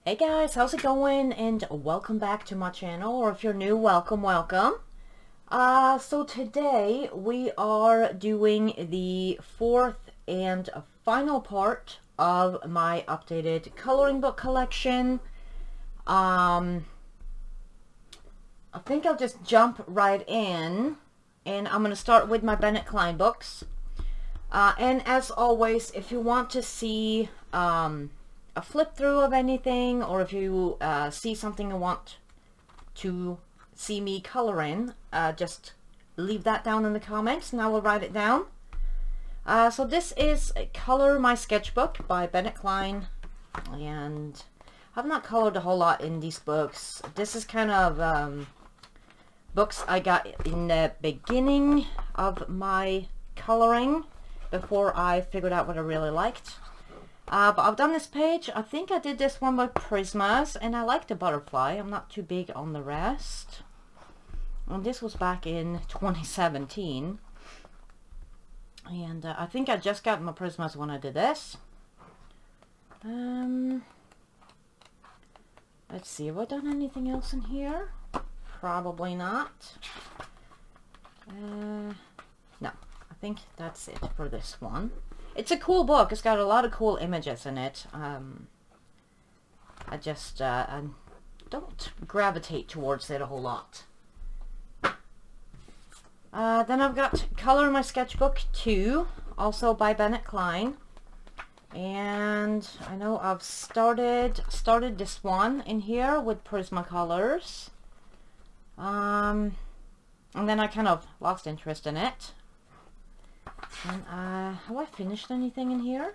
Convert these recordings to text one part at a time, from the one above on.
Hey guys, how's it going? And welcome back to my channel, or if you're new, welcome. So today we are doing the fourth and final part of my updated coloring book collection. I think I'll just jump right in, and I'm going to start with my Bennett Klein books. And as always, if you want to see a flip through of anything, or if you see something you want to see me coloring, just leave that down in the comments and I will write it down. So this is Color My Sketchbook by Bennett Klein, and I've not colored a whole lot in these books. This is kind of books I got in the beginning of my coloring before I figured out what I really liked. But I've done this page. I think I did this one with Prismas, and I like the butterfly. I'm not too big on the rest. And this was back in 2017. And I think I just got my Prismas when I did this. Let's see, have I done anything else in here? Probably not. No, I think that's it for this one. It's a cool book. It's got a lot of cool images in it. I just I don't gravitate towards it a whole lot. Then I've got Color My Sketchbook 2, also by Bennett Klein. And I know I've started this one in here with Prismacolors. And then I kind of lost interest in it. And have I finished anything in here?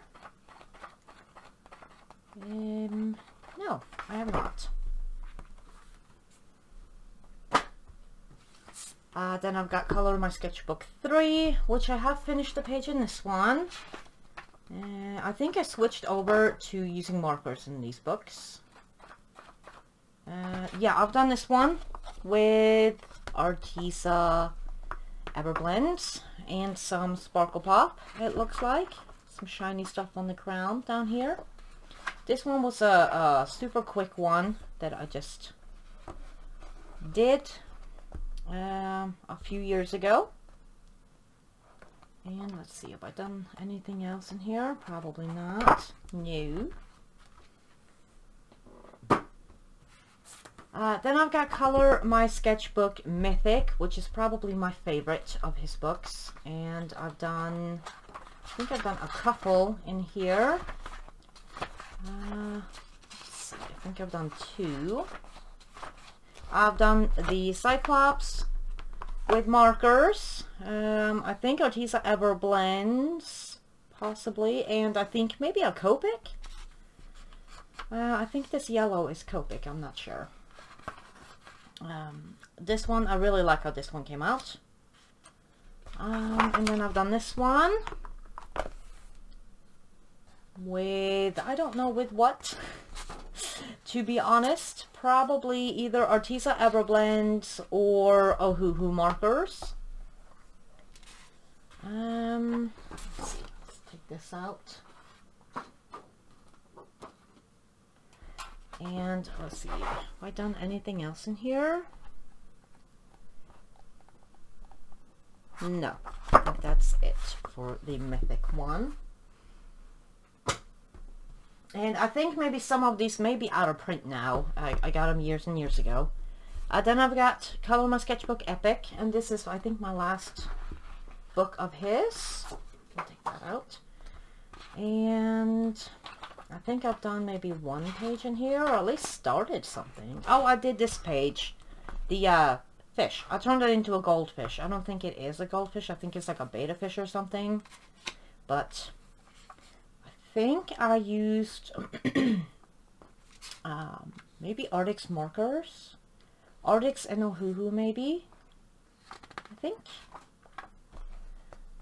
No, I have not. Then I've got Color My Sketchbook 3, which I have finished the page in this one. I think I switched over to using markers in these books. Yeah, I've done this one with Arteza Everblends and some Sparkle Pop, it looks like. Some shiny stuff on the crown down here. This one was a super quick one that I just did a few years ago. And let's see, have I done anything else in here? Probably not. No. Then I've got Color My Sketchbook Mythic, which is probably my favorite of his books. And I think I've done a couple in here. Let's see, I think I've done 2. I've done the Cyclops with markers. I think Arteza Everblends, possibly. And I think maybe a Copic. I think this yellow is Copic, I'm not sure. This one, I really like how this one came out. And then I've done this one with, I don't know with what, to be honest. Probably either Arteza Everblends or Ohuhu markers. Let's see, let's take this out. And let's see, have I done anything else in here? No, I think that's it for the Mythic one. And I think maybe some of these may be out of print now. I got them years and years ago. Then I've got Color My Sketchbook Epic, and this is, I think, my last book of his. I'll take that out. And I think I've done maybe 1 page in here, or at least started something. Oh, I did this page. The fish. I turned it into a goldfish. I don't think it is a goldfish. I think it's like a betta fish or something. But I think I used maybe Arctic's markers. Arctic's and Ohuhu maybe. I think.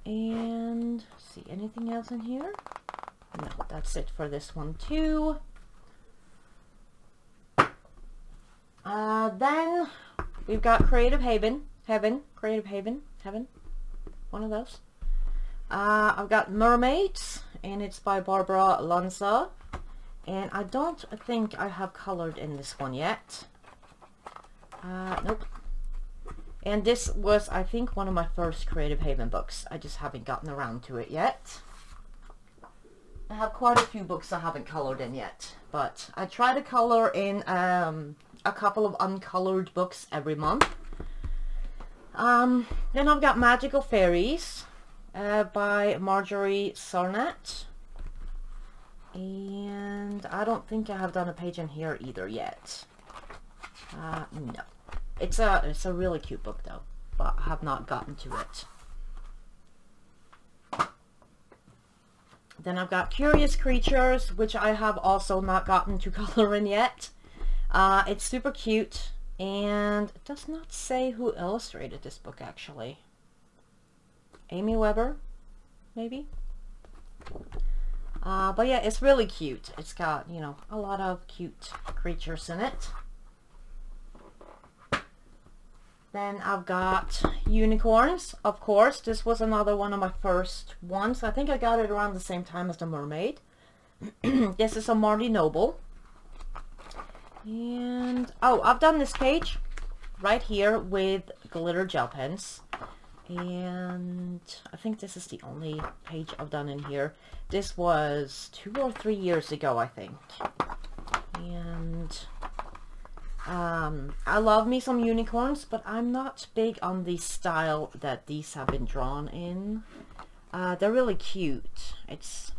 And let's see, anything else in here? No, that's it for this one too. Then we've got Creative Heaven, one of those. I've got Mermaids, and it's by Barbara Lanza. And I don't think I have colored in this one yet. Nope. And this was, I think, one of my first Creative Haven books. I just haven't gotten around to it yet. I have quite a few books I haven't colored in yet. But I try to color in a couple of uncolored books every month. Then I've got Magical Fairies by Marjorie Sarnett. And I don't think I have done a page in here either yet. No. It's a really cute book though, but I have not gotten to it. Then I've got Curious Creatures, which I have also not gotten to color in yet. It's super cute, and it does not say who illustrated this book actually. Amy Weber, maybe? But yeah, it's really cute. It's got, you know, a lot of cute creatures in it. Then I've got Unicorns, of course. This was another one of my first ones. I think I got it around the same time as the Mermaid. This is a Marty Noble. And, oh, I've done this page right here with glitter gel pens. And I think this is the only page I've done in here. This was 2 or 3 years ago, I think. And I love me some unicorns, but I'm not big on the style that these have been drawn in. They're really cute. It's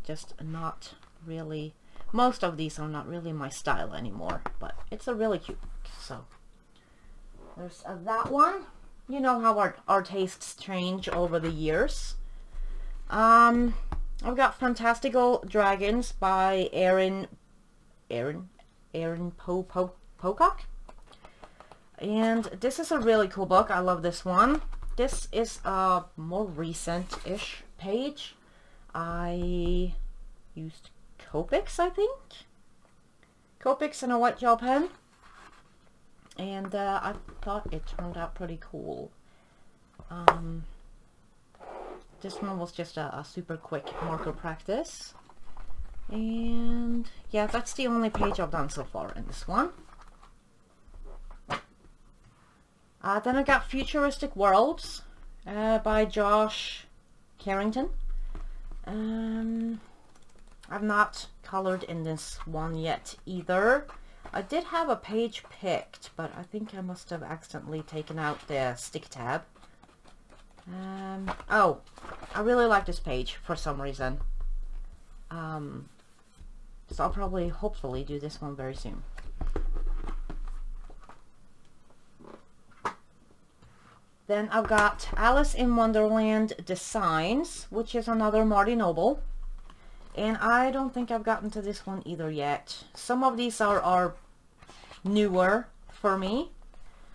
just not really, most of these are not really my style anymore, but it's a really cute book. So there's that one. You know how our tastes change over the years. I've got Fantastical Dragons by Erin Pocock. And this is a really cool book. I love this one. This is a more recent-ish page. I used Copics, I think. Copics and a white gel pen. And I thought it turned out pretty cool. This one was just a super quick marker practice. And yeah, that's the only page I've done so far in this one. Then I got Futuristic Worlds by Josh Carrington. I've not colored in this one yet either. I did have a page picked, but I think I must have accidentally taken out the stick tab. Oh, I really like this page for some reason. So I'll probably, hopefully, do this one very soon. Then I've got Alice in Wonderland Designs, which is another Marty Noble. And I don't think I've gotten to this one either yet. Some of these are newer for me.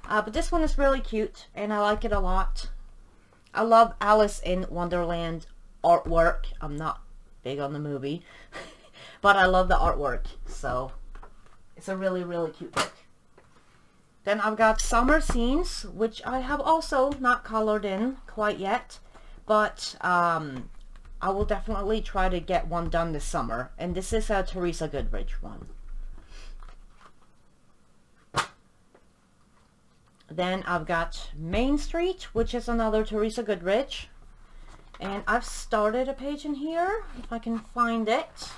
But this one is really cute, and I like it a lot. I love Alice in Wonderland artwork. I'm not big on the movie, but I love the artwork. So it's a really, really cute book. Then I've got Summer Scenes, which I have also not colored in quite yet, but I will definitely try to get one done this summer. And this is a Teresa Goodrich one. Then I've got Main Street, which is another Teresa Goodrich. And I've started a page in here, if I can find it.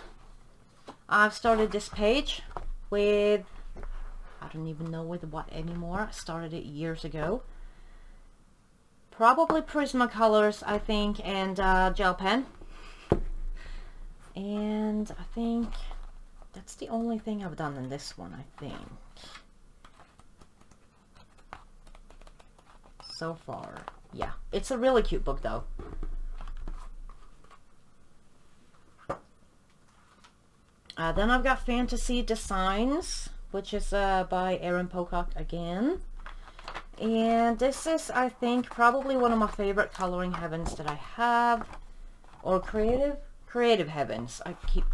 I've started this page with, I don't even know with what anymore. I started it years ago. Probably Prismacolors, I think, and gel pen. And I think that's the only thing I've done in this one, I think. So far. Yeah, it's a really cute book though. Then I've got Fantasy Designs, which is by Erin Pocock again. And this is, I think, probably one of my favorite coloring heavens that I have. Or Creative Heavens. I keep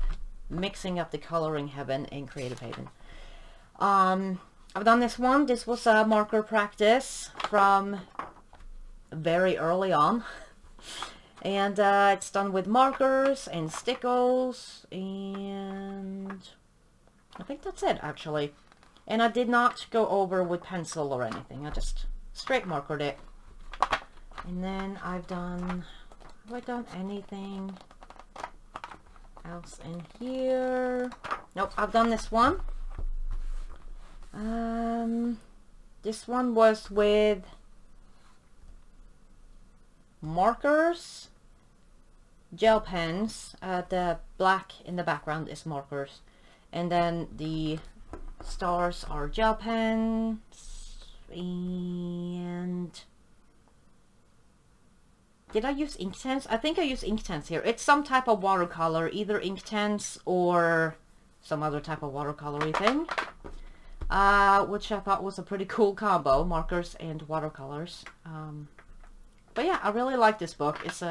mixing up the coloring heaven and Creative Haven. I've done this one. This was a marker practice from very early on. And it's done with markers and stickles and think that's it actually. And I did not go over with pencil or anything. I just straight markered it. And then have I done anything else in here? Nope, I've done this one. This one was with markers, gel pens. The black in the background is markers, and then the stars are gel pens. And did I use Inktense? I think I used Inktense here. It's some type of watercolor, either Inktense or some other type of watercolory thing, which I thought was a pretty cool combo, markers and watercolors. But yeah, I really like this book. It's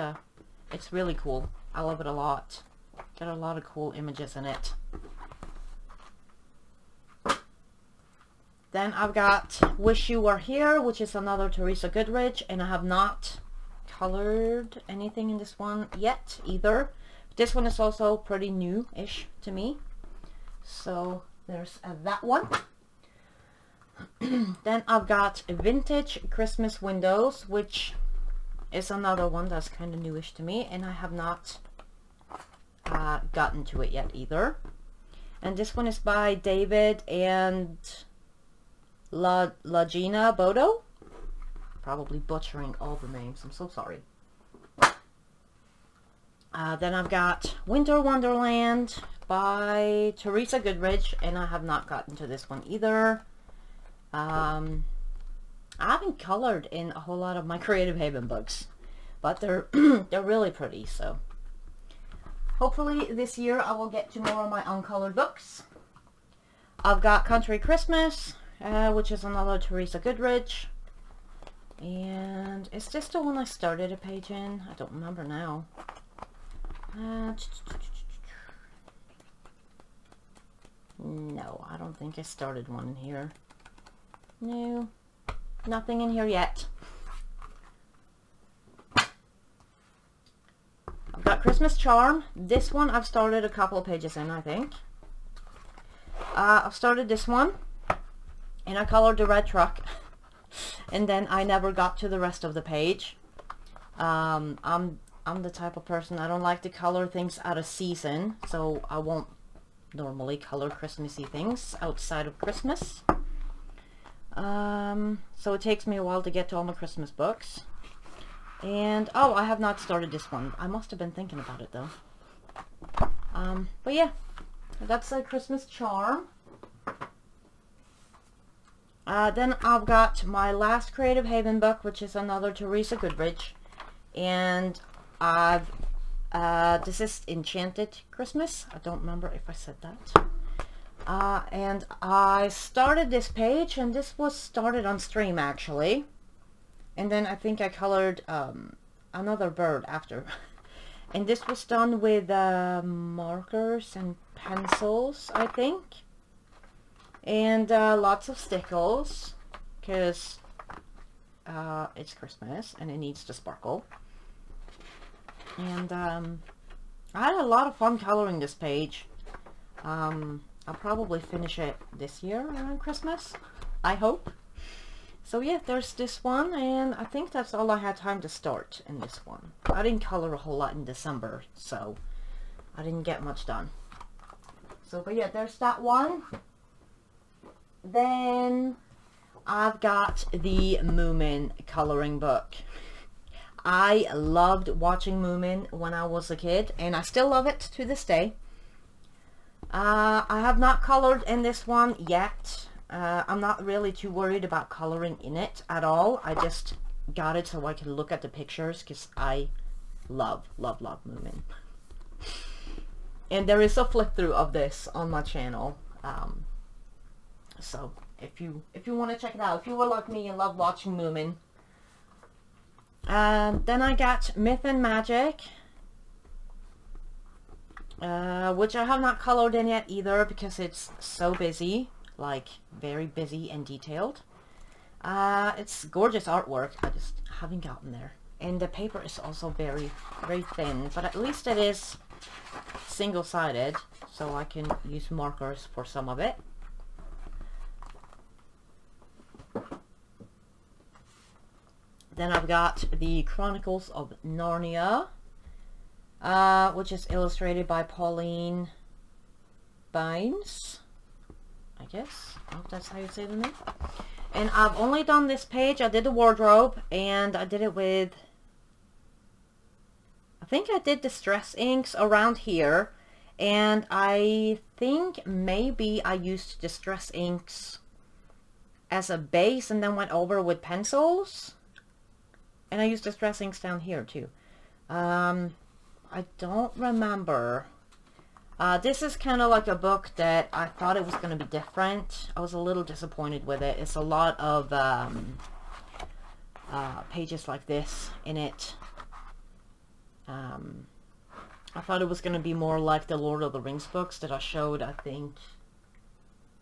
really cool. I love it a lot. Got a lot of cool images in it. Then I've got Wish You Were Here, which is another Teresa Goodrich, and I have not colored anything in this one yet either. This one is also pretty new-ish to me. So there's that one. Then I've got Vintage Christmas Windows, which is another one that's kind of newish to me, and I have not gotten to it yet either. And this one is by David and Lagina Bodo. Probably butchering all the names, I'm so sorry. Then I've got Winter Wonderland by Teresa Goodrich, and I have not gotten to this one either. I haven't colored in a whole lot of my Creative Haven books, but they're they're really pretty, so hopefully this year I will get to more of my uncolored books. I've got Country Christmas, which is another Teresa Goodrich. And is this the one I started a page in? I don't remember now. No, I don't think I started one in here. No, nothing in here yet. I've got Christmas Charm. This one I've started a couple of pages in, I think. I've started this one, and I colored the red truck. And then I never got to the rest of the page. I'm the type of person, I don't like to color things out of season, so I won't normally color Christmassy things outside of Christmas. So it takes me a while to get to all my Christmas books. And oh, I have not started this one. I must have been thinking about it though. But yeah, that's a Christmas Charm. Then I've got my last Creative Haven book, which is another Teresa Goodrich, and this is Enchanted Christmas. I don't remember if I said that. And I started this page, and this was started on stream actually, and then I think I colored another bird after. And this was done with markers and pencils, I think. And lots of stickles, because it's Christmas and it needs to sparkle. And I had a lot of fun coloring this page. I'll probably finish it this year around Christmas, I hope. So yeah, there's this one, and I think that's all I had time to start in this one. I didn't color a whole lot in December, so I didn't get much done. So, but yeah, there's that one. Then I've got the Moomin coloring book. I loved watching Moomin when I was a kid, and I still love it to this day. I have not colored in this one yet. I'm not really too worried about coloring in it at all. I just got it so I can look at the pictures, because I love Moomin. And there is a flip through of this on my channel. So if you want to check it out, if you were like me and love watching Moomin. Then I got Myth and Magic, which I have not colored in yet either, because it's so busy, like very busy and detailed. It's gorgeous artwork, I just haven't gotten there. And the paper is also very, very thin, but at least it is single-sided, so I can use markers for some of it. Then I've got the Chronicles of Narnia, which is illustrated by Pauline Bynes, I guess. I hope that's how you say the name. And I've only done this page. I did the wardrobe, and I did it with, I think I did distress inks around here, and I think maybe I used distress inks as a base and then went over with pencils. And I used distress inks down here too. I don't remember. This is kind of like a book that I thought it was going to be different. I was a little disappointed with it. It's a lot of pages like this in it. I thought it was going to be more like the Lord of the Rings books that I showed, I think,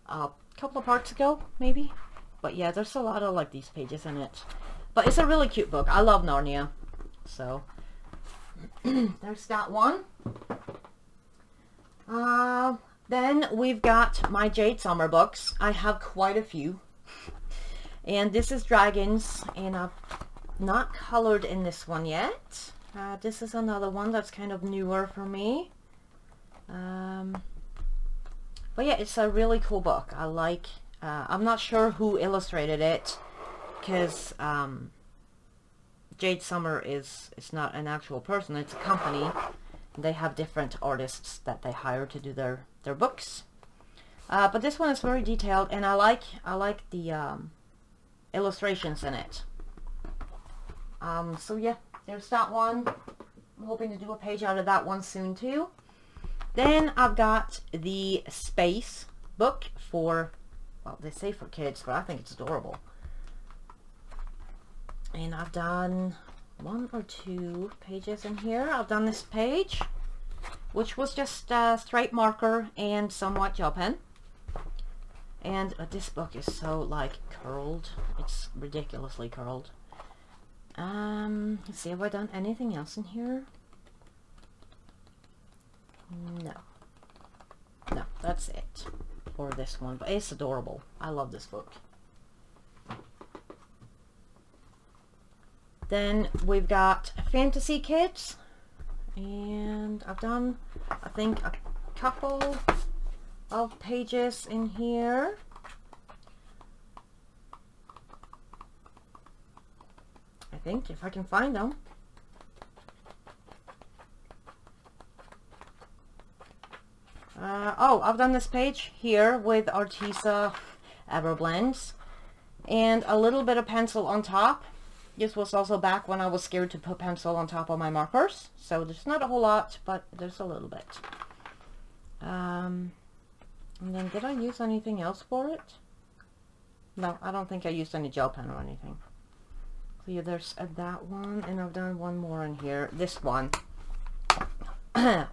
a couple of parts ago, maybe. But yeah, there's a lot of like these pages in it. But it's a really cute book. I love Narnia. So, there's that one. Then we've got my Jade Summer books. I have quite a few. And this is Dragons. And I've not colored in this one yet. This is another one that's kind of newer for me. But yeah, it's a really cool book. I like... I'm not sure who illustrated it, because Jade Summer is not an actual person, it's a company. They have different artists that they hire to do their books. But this one is very detailed, and I like the illustrations in it. So yeah, there's that one. I'm hoping to do a page out of that one soon too. Then I've got the Space book for, well, they say for kids, but I think it's adorable. And I've done 1 or 2 pages in here. I've done this page, which was just a straight marker and somewhat gel pen. And this book is so like curled. It's ridiculously curled. Let's see, have I done anything else in here? No. No, that's it for this one. But it's adorable. I love this book. Then we've got Fantasy Kids, and I've done, I think, a couple of pages in here. I think, if I can find them. Oh, I've done this page here with Arteza Everblends, and a little bit of pencil on top. This was also back when I was scared to put pencil on top of my markers. So there's not a whole lot, but there's a little bit. And then did I use anything else for it? No, I don't think I used any gel pen or anything. So yeah, there's that one, and I've done one more in here. This one.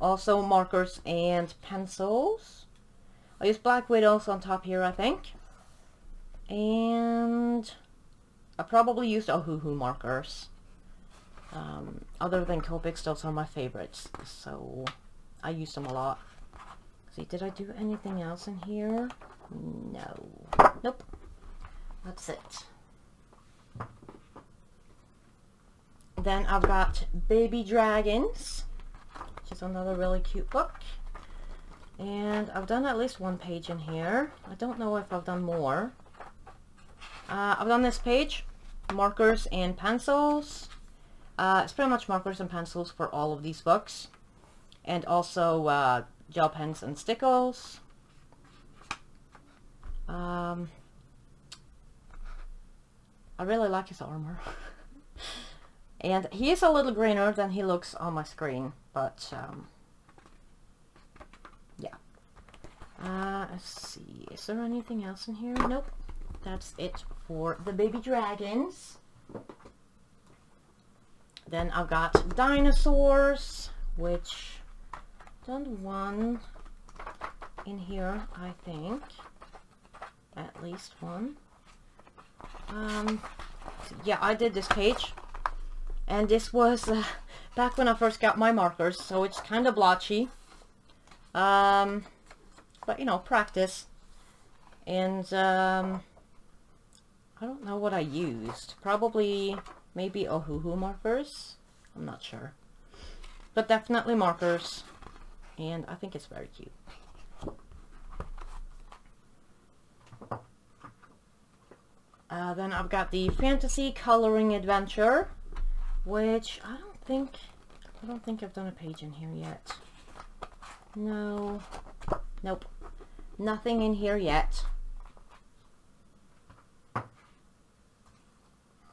Also markers and pencils. I used Black Widows on top here, I think. And I probably used Ohuhu markers. Other than Copics, those are my favorites. So I used them a lot. See, did I do anything else in here? No. Nope. That's it. Then I've got Baby Dragons, which is another really cute book. And I've done at least one page in here. I don't know if I've done more. I've done this page, markers and pencils. It's pretty much markers and pencils for all of these books. And also gel pens and stickles. I really like his armor. And he is a little greener than he looks on my screen, but yeah. Let's see, is there anything else in here? Nope. That's it for the Baby Dragons. Then I've got Dinosaurs, which I've done one in here, I think. At least one. So yeah, I did this page. And this was back when I first got my markers, so it's kind of blotchy. But you know, practice. And I don't know what I used. Probably maybe Ohuhu markers. I'm not sure. But definitely markers. And I think it's very cute. Then I've got the Fantasy Coloring Adventure, which I don't think I've done a page in here yet. No. Nope. Nothing in here yet.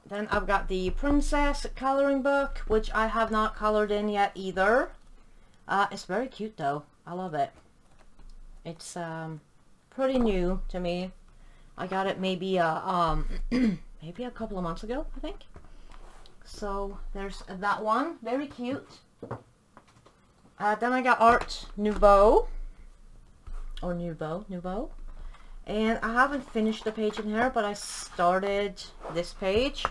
Then I've got the Princess Coloring Book, which I have not colored in yet either. It's very cute though. I love it. It's pretty new to me. I got it maybe maybe a couple of months ago, I think. So there's that one. Very cute. Then I got Art Nouveau. Or Nouveau. And I haven't finished the page in here, but I started this page.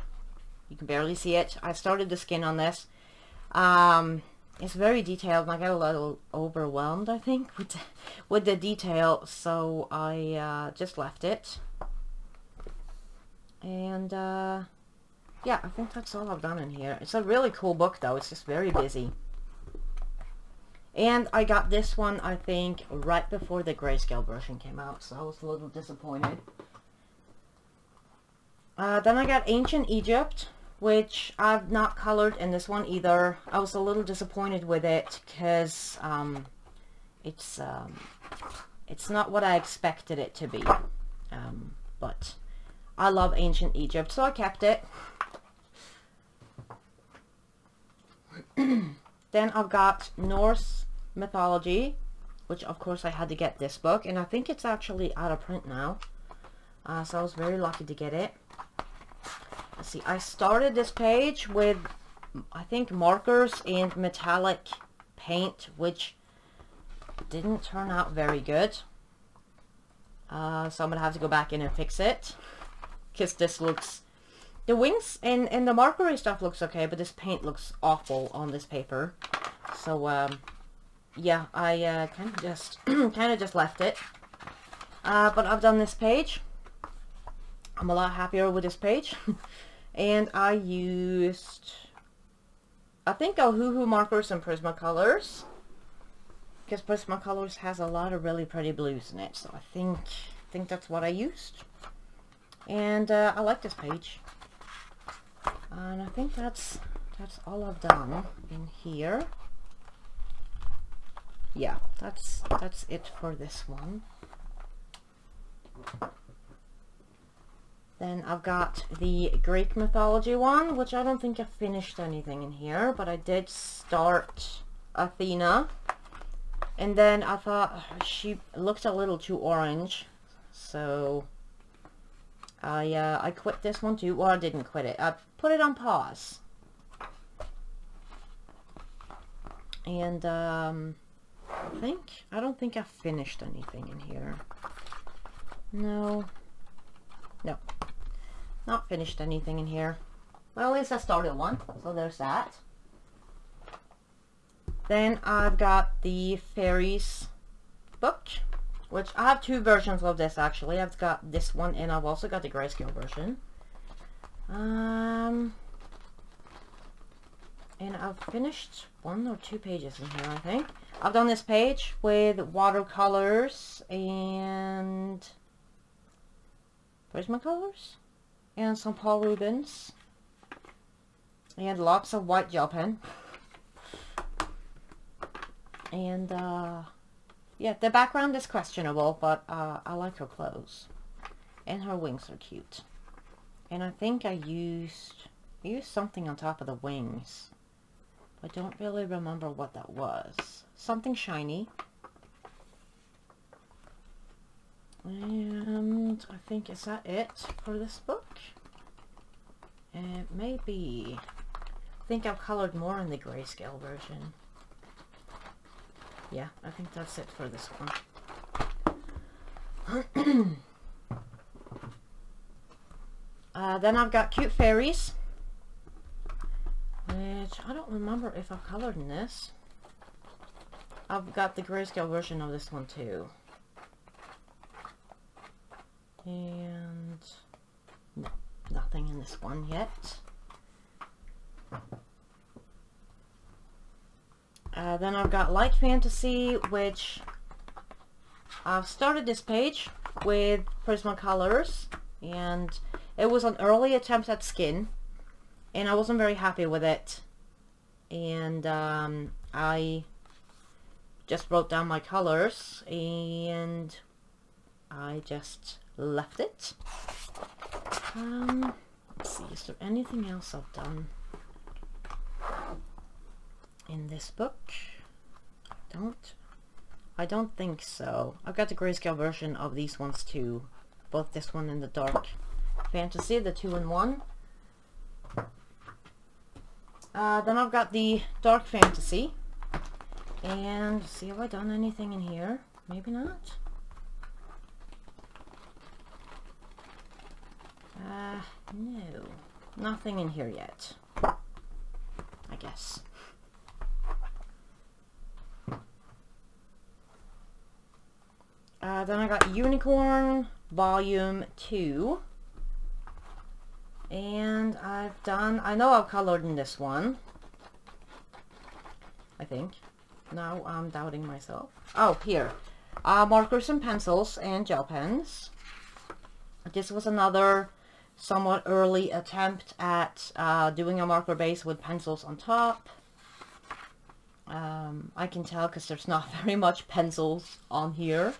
You can barely see it. I started the skin on this. It's very detailed, and I got a little overwhelmed, I think, with the detail, so I just left it. And yeah, I think that's all I've done in here. It's a really cool book, though. It's just very busy. And I got this one, I think, right before the Grayscale version came out, so I was a little disappointed. Then I got Ancient Egypt, which I've not colored in this one either. I was a little disappointed with it because it's not what I expected it to be. But I love Ancient Egypt, so I kept it. Then I've got Norse Mythology, which of course I had to get this book, and I think it's actually out of print now. So I was very lucky to get it. Let's see, I started this page with, I think, markers and metallic paint, which didn't turn out very good. So I'm going to have to go back in and fix it. Because this looks, the wings and the markery stuff looks okay, but this paint looks awful on this paper. So, yeah, I kind of just left it. But I've done this page. I'm a lot happier with this page. And I used, I think, Ohuhu markers and Prismacolors. Because Prismacolors has a lot of really pretty blues in it. So I think that's what I used. And I like this page. And I think that's all I've done in here. Yeah, that's it for this one. Then I've got the Greek mythology one, which I don't think I finished anything in here, but I did start Athena. And then I thought she looked a little too orange, so I quit this one too. Well, I didn't quit it. I put it on pause. And I don't think I finished anything in here. No, not finished anything in here. Well, at least I started one, so there's that. Then I've got the Fairies book, which I have two versions of this actually. I've got this one and I've also got the Grayscale version. And I've finished one or two pages in here, I think. I've done this page with watercolors and Prismacolors and some Paul Rubens and lots of white gel pen. And yeah, the background is questionable, but I like her clothes and her wings are cute. And I think I used something on top of the wings. I don't really remember what that was. Something shiny. And I think, is that it for this book? It may be. I think I've colored more in the Grayscale version. Yeah, I think that's it for this one. Then I've got Cute Fairies, which which I don't remember if I've colored in this. I've got the grayscale version of this one too. And no, nothing in this one yet. Then I've got Light Fantasy, which I've started this page with Prismacolors, and it was an early attempt at skin, and I wasn't very happy with it, and I just wrote down my colors and I just left it. Let's see, is there anything else I've done in this book? I don't think so. I've got the grayscale version of these ones too, both this one and the dark fantasy, the 2-in-1. Then I've got the dark fantasy, and see, have I done anything in here? Maybe not. No, nothing in here yet, I guess. Then I got Unicorn Volume 2, and I know I've colored in this one, I think. Now I'm doubting myself. Oh, here. Markers and pencils and gel pens. This was another somewhat early attempt at doing a marker base with pencils on top. I can tell because there's not very much pencils on here.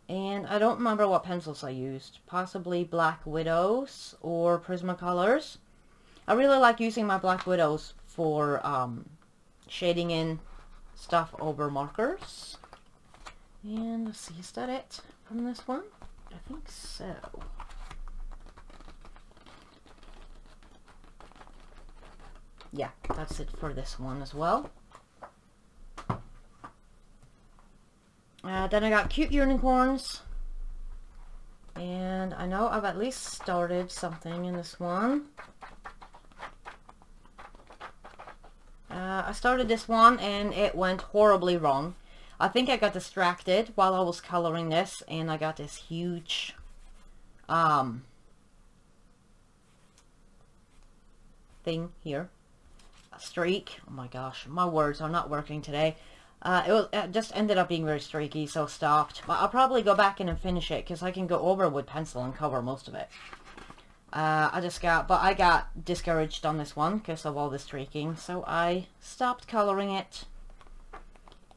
And I don't remember what pencils I used. Possibly Black Widows or Prismacolors. I really like using my Black Widows for shading in stuff over markers. And let's see, is that it from this one? I think so. Yeah, that's it for this one as well. Then I got Cute Unicorns, and I know I've at least started something in this one. I started this one and it went horribly wrong. I think I got distracted while I was coloring this, and I got this huge thing here. A streak. Oh my gosh, my words are not working today. It just ended up being very streaky, so stopped. But I'll probably go back in and finish it, because I can go over with pencil and cover most of it. I got discouraged on this one because of all the streaking, so I stopped coloring it.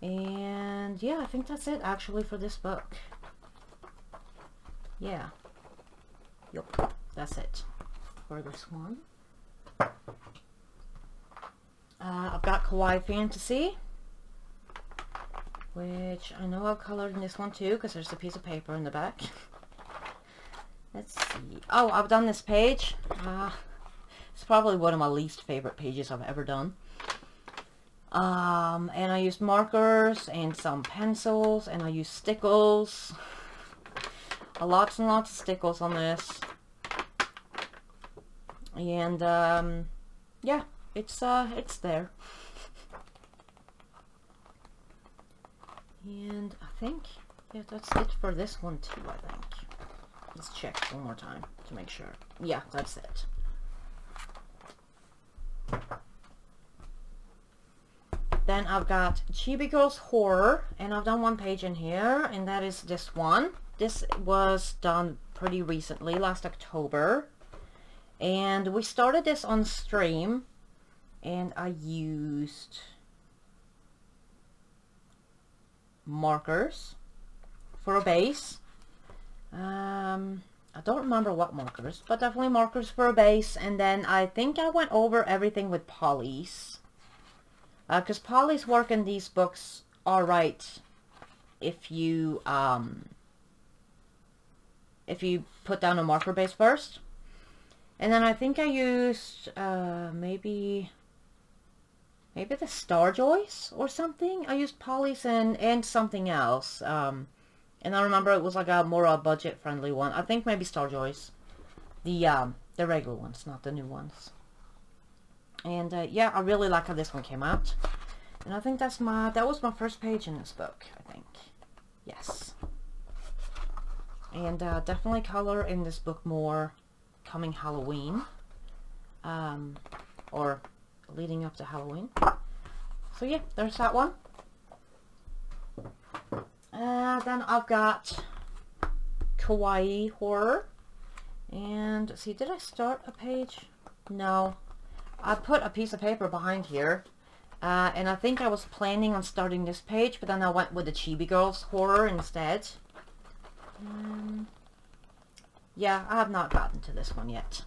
And yeah, I think that's it actually for this book. Yeah. Yep, that's it for this one. I've got Kawaii Fantasy, which I know I've colored in this one too, because there's a piece of paper in the back. Let's see. Oh, I've done this page. It's probably one of my least favorite pages I've ever done. And I used markers and some pencils, and I used stickles. Lots and lots of stickles on this. And yeah, it's there. And I think, yeah, that's it for this one too, I think. Let's check one more time to make sure. Yeah, that's it. Then I've got Chibi Girls Horror, and I've done one page in here, and that is this one. This was done pretty recently, last October. And we started this on stream, and I used markers for a base. I don't remember what markers, but definitely markers for a base, and then I think I went over everything with polys. Because polys work in these books alright if you put down a marker base first. And then I think I used maybe the Star Joys or something. I used polys and something else. And I remember it was like a more budget friendly one. I think maybe Star Joys. The regular ones, not the new ones. And yeah, I really like how this one came out. And I think that was my first page in this book, I think. Yes. And definitely color in this book more coming Halloween. Or leading up to Halloween. So yeah, there's that one. Then I've got Kawaii Horror. And see, did I start a page? No. I put a piece of paper behind here. And I think I was planning on starting this page, but then I went with the Chibi Girls Horror instead. Yeah, I have not gotten to this one yet.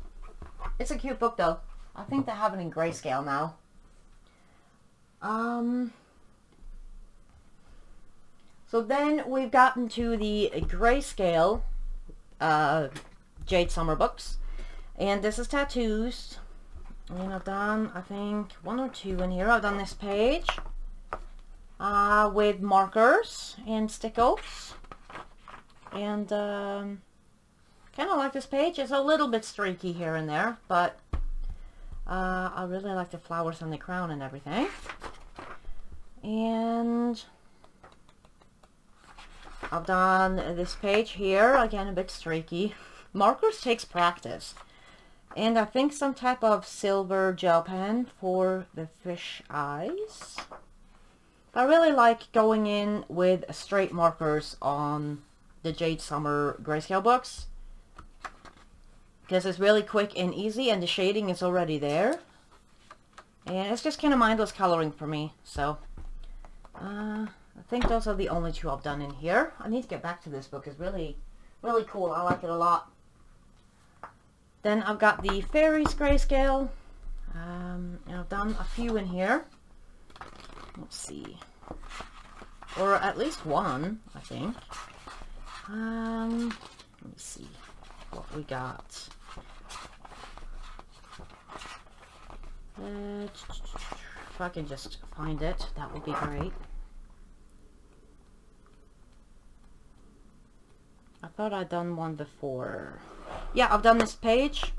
It's a cute book though. I think they have it in grayscale now. So then we've gotten to the Grayscale Jade Summer books. And this is tattoos. And I've done, I think, 1 or 2 in here. I've done this page with markers and stickles. And kind of like this page. It's a little bit streaky here and there, but I really like the flowers on the crown and everything. And I've done this page here, again a bit streaky. Markers takes practice. And I think some type of silver gel pen for the fish eyes. I really like going in with straight markers on the Jade Summer Grayscale books. Because it's really quick and easy and the shading is already there. And it's just kind of mindless coloring for me. So, I think those are the only 2 I've done in here. I need to get back to this book. It's really, really cool. I like it a lot. Then I've got the Fairies Grayscale. And I've done a few in here. Let's see. Or at least 1, I think. Let me see what we got. If I can just find it, that would be great. I thought I'd done one before. Yeah, I've done this page.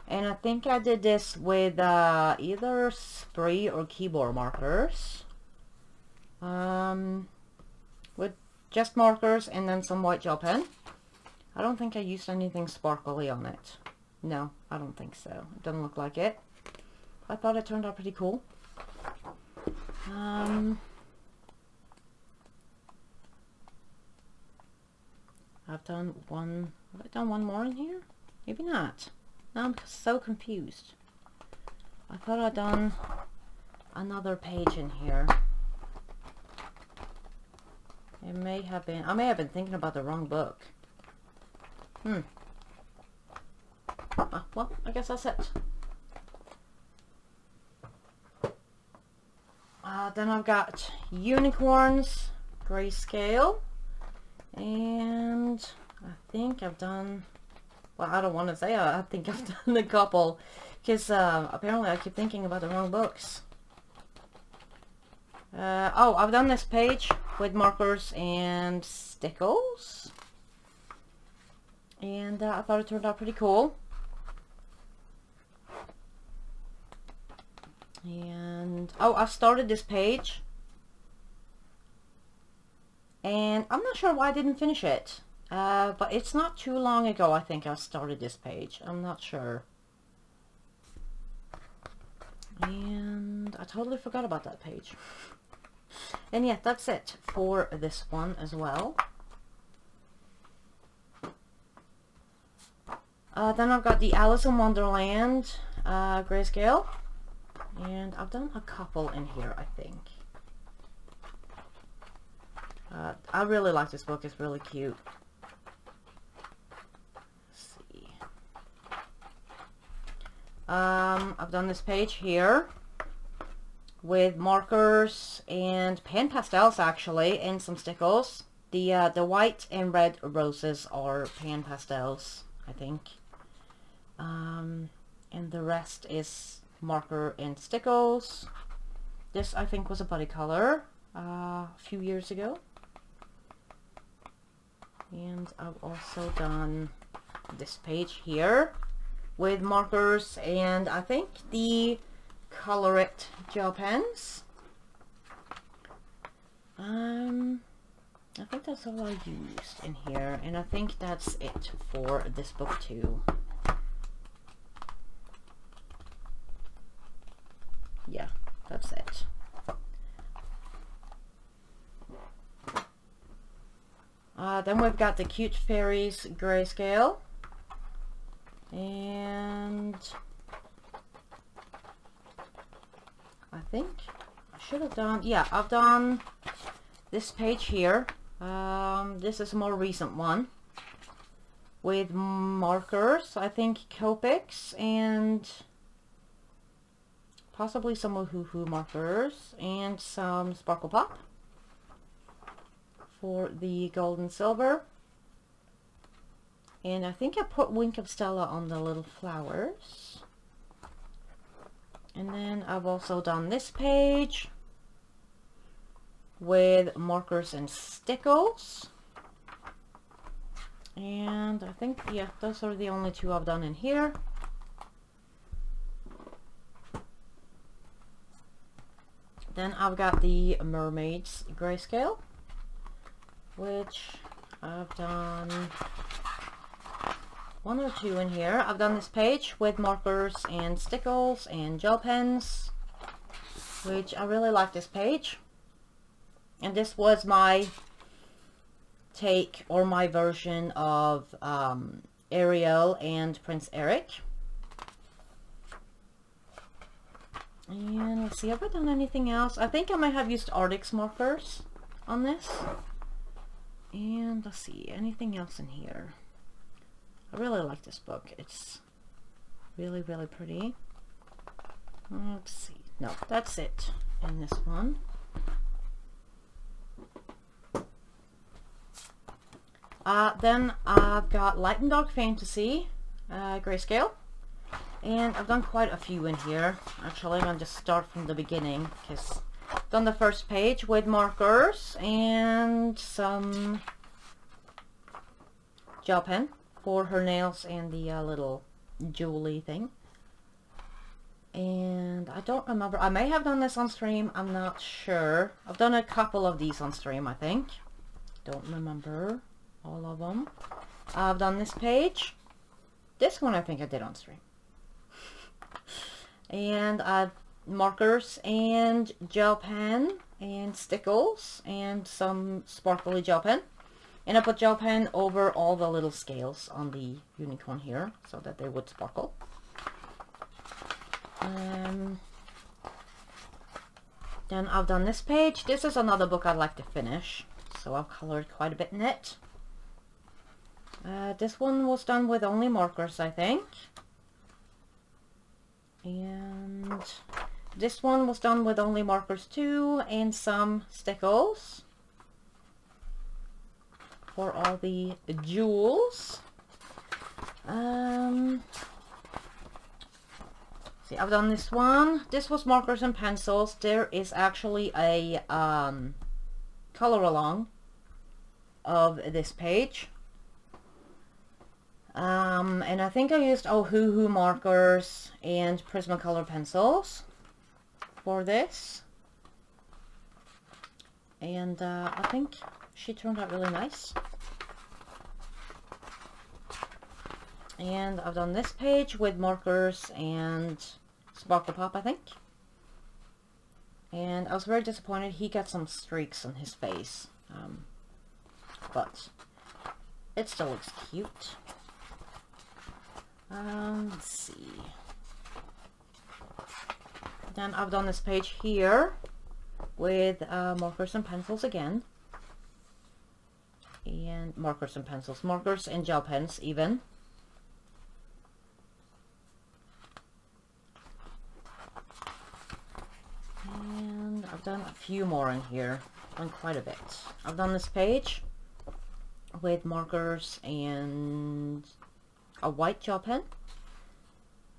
And I think I did this with either spray or keyboard markers. With just markers and then some white gel pen. I don't think I used anything sparkly on it. No, I don't think so. It doesn't look like it. I thought it turned out pretty cool. I've done one. Have I done one more in here? Maybe not. Now I'm so confused. I thought I'd done another page in here. It may have been. I may have been thinking about the wrong book. Well, I guess that's it. Then I've got Unicorns, Grayscale, and I think I've done, well, I don't want to say I think I've done a couple, because apparently I keep thinking about the wrong books. Oh, I've done this page with markers and stickles, and I thought it turned out pretty cool. And oh, I started this page and I'm not sure why I didn't finish it, but it's not too long ago I think I started this page. I'm not sure, and I totally forgot about that page. And yeah, that's it for this one as well. Then I've got the Alice in Wonderland Grayscale. And I've done a couple in here, I think. I really like this book. It's really cute. Let's see. I've done this page here with markers and pan pastels, actually, and some stickles. The white and red roses are pan pastels, I think. And the rest is marker and stickles. This I think was a buddy color a few years ago. And I've also done this page here with markers and I think the Color It gel pens. I think that's all I used in here, and I think that's it for this book too. Yeah, that's it. Then we've got the Cute Fairies Grayscale, and I think I should have done, yeah, I've done this page here. This is a more recent one with markers, I think Copics and possibly some Woohoo markers and some Sparkle Pop for the gold and silver. And I think I put Wink of Stella on the little flowers. And then I've also done this page with markers and stickles. And I think, yeah, those are the only two I've done in here. Then I've got the Mermaids Grayscale, which I've done one or two in here. I've done this page with markers and stickles and gel pens, which I really like this page. And this was my take, or my version of Ariel and Prince Eric. And let's see, have I done anything else? I think I might have used Arctic's markers on this. And let's see, anything else in here? I really like this book. It's really, really pretty. Let's see. No, that's it in this one. Then I've got Light and Dark Fantasy Grayscale, and I've done quite a few in here. Actually, I'm going to just start from the beginning, because I've done the first page with markers and some gel pen for her nails and the little jewelry thing. And I don't remember, I may have done this on stream, I'm not sure. I've done a couple of these on stream, I think. Don't remember all of them. I've done this page. This one I think I did on stream. And I've markers and gel pen and stickles and some sparkly gel pen. And I put gel pen over all the little scales on the unicorn here so that they would sparkle. Then I've done this page. This is another book I'd like to finish, so I've colored quite a bit in it. This one was done with only markers, I think. And this one was done with only markers too, and some stickles for all the jewels. See, I've done this one. This was markers and pencils. There is actually a color along of this page. And I think I used Woohoo markers and Prismacolor pencils for this. And I think she turned out really nice. And I've done this page with markers and Sparkle Pop, I think. And I was very disappointed. He got some streaks on his face. But it still looks cute. Let's see. Then I've done this page here with markers and pencils again. And markers and pencils. Markers and gel pens even. And I've done a few more in here. I've done quite a bit. I've done this page with markers and a white gel pen.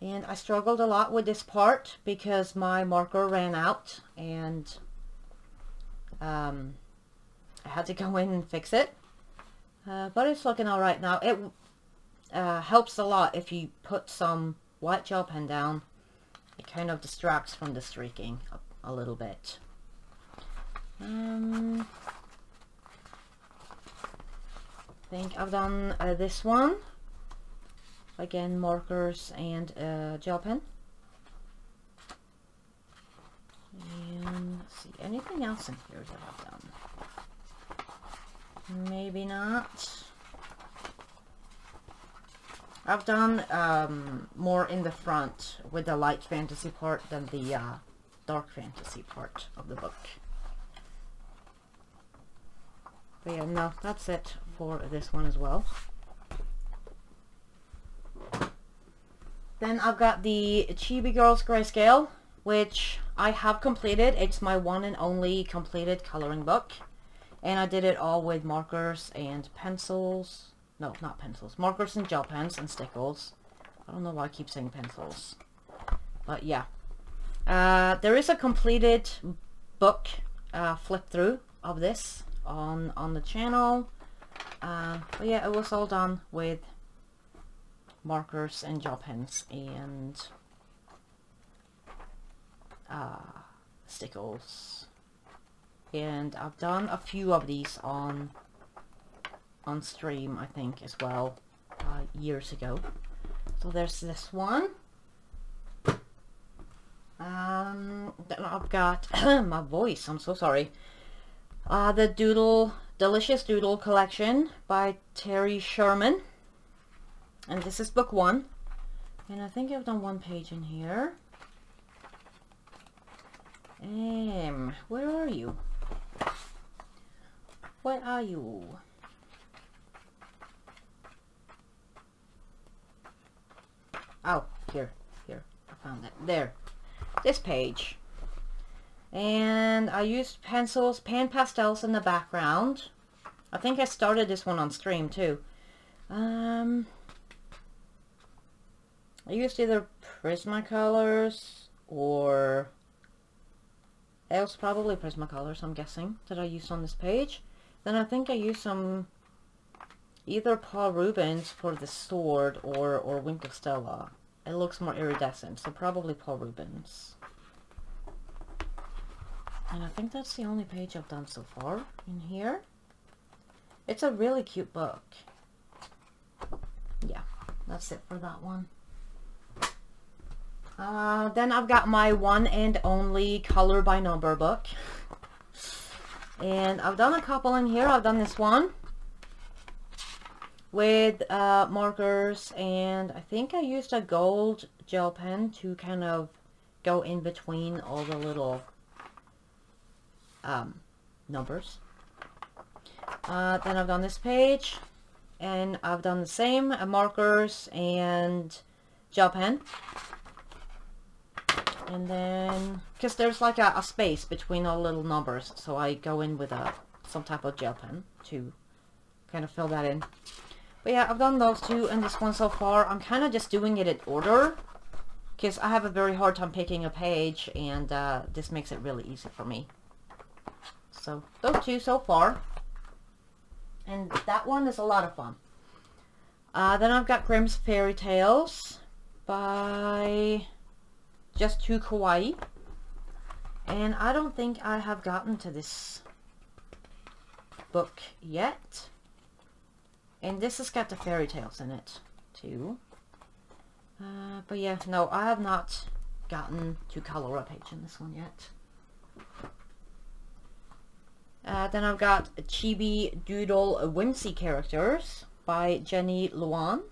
And I struggled a lot with this part because my marker ran out and I had to go in and fix it. But it's looking alright now. It helps a lot if you put some white gel pen down It kind of distracts from the streaking a little bit. I think I've done this one. Again, markers and gel pen. And let's see, anything else in here that I've done? Maybe not. I've done more in the front with the light fantasy part than the dark fantasy part of the book. But yeah, no, that's it for this one as well. Then I've got the Chibi Girls Grayscale, which I have completed. It's my one and only completed coloring book. And I did it all with markers and pencils. No, not pencils. Markers and gel pens and stickles. I don't know why I keep saying pencils. But yeah. There is a completed book flip through of this on the channel. But yeah, it was all done with markers and gel pens and stickles. And I've done a few of these on stream, I think, as well, years ago. So there's this one. Then I've got my voice, I'm so sorry. The Doodle Delicious Doodle collection by Terry Sherman. And this is book 1. And I think I've done one page in here. Where are you? Where are you? Oh, here, I found it. There, this page. And I used pencils, pan pastels in the background. I think I started this one on stream too. I used either Prismacolors or... It was probably Prismacolors, I'm guessing, that I used on this page. Then I think I used some... either Paul Rubens for the sword or Wink of Stella. It looks more iridescent, so probably Paul Rubens. And I think that's the only page I've done so far in here. It's a really cute book. Yeah, that's it for that one. Then I've got my one and only color by number book. And I've done a couple in here. I've done this one with markers, and I think I used a gold gel pen to kind of go in between all the little numbers. Then I've done this page, and I've done the same markers and gel pen. And then, because there's like a space between all little numbers, so I go in with some type of gel pen to kind of fill that in. But yeah, I've done those two and this one so far. I'm kind of just doing it in order, because I have a very hard time picking a page, and this makes it really easy for me. So, those two so far. And that one is a lot of fun. Then I've got Grimm's Fairy Tales by Just Two Kawaii. And I don't think I have gotten to this book yet. And this has got the fairy tales in it too. But yeah, no, I have not gotten to color a page in this one yet. Then I've got Chibi Doodle Whimsy Characters by Jenny Luan.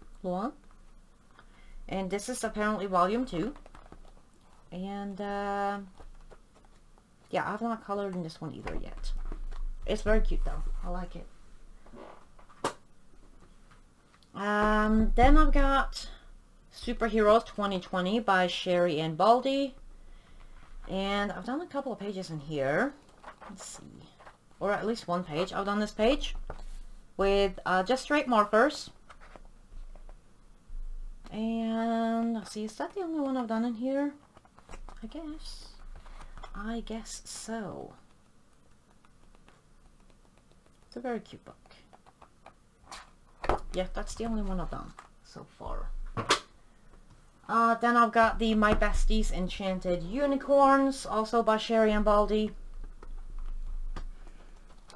And this is apparently volume 2. And yeah, I've not colored in this one either yet. It's very cute though. I like it. Then I've got Superheroes 2020 by Sherry and Baldy. And I've done a couple of pages in here. Let's see. Or at least one page. I've done this page with just straight markers. And let's see, is that the only one I've done in here? I guess so. It's a very cute book. Yeah, that's the only one I've done so far. Then I've got the My Besties Enchanted Unicorns, also by Sherry and Baldy.